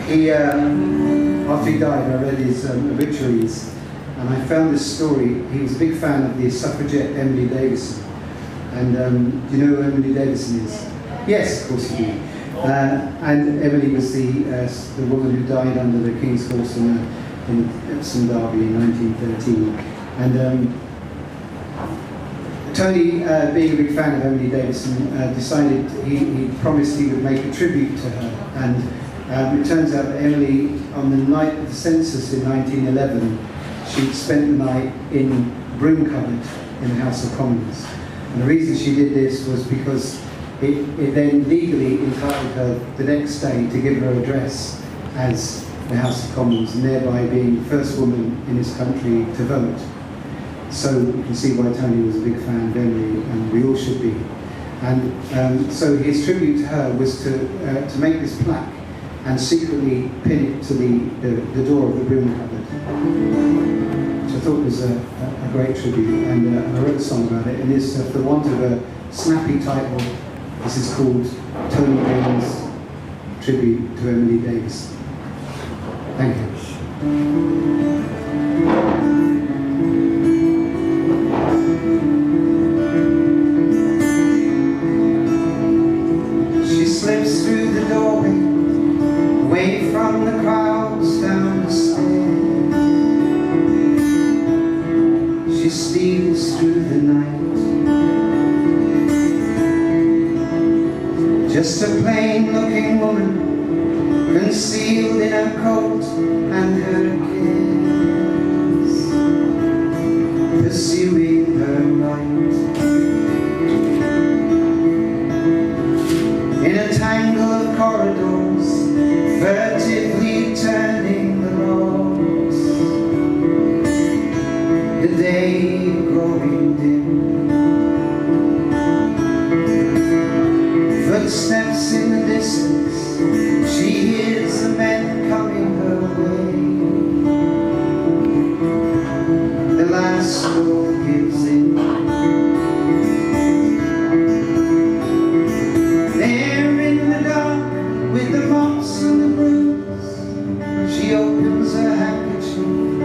He, after he died, I read his obituaries, and I found this story. He was a big fan of the suffragette Emily Davison. And do you know who Emily Davison is? Yes, of course you do. And Emily was the woman who died under the King's Horse in Epsom Derby in 1913. And Tony, being a big fan of Emily Davison, decided he promised he would make a tribute to her. And it turns out that Emily, on the night of the census in 1911, she'd spent the night in broom cupboard in the House of Commons. And the reason she did this was because it then legally entitled her the next day to give her address as the House of Commons, and thereby being the first woman in this country to vote. So you can see why Tony was a big fan of Emily, and we all should be. And so his tribute to her was to make this plaque and secretly pin it to the door of the broom cupboard, which I thought was a great tribute. And I wrote a song about it, and it's for want of a snappy title. This is called Tony Baines' Tribute to Emily Davison. Thank you. She slips through the doorway, away from the crowds down the stairs. She steals through the night, just a plain-looking woman, concealed in her coat and her cares, pursuing her right. In a tangle of corridors, furtively turning the roads, the day growing dim. Footsteps in the distance, she hears the men coming her way. The last door gives in. There in the dark, with the mops and the brooms, she opens her handkerchief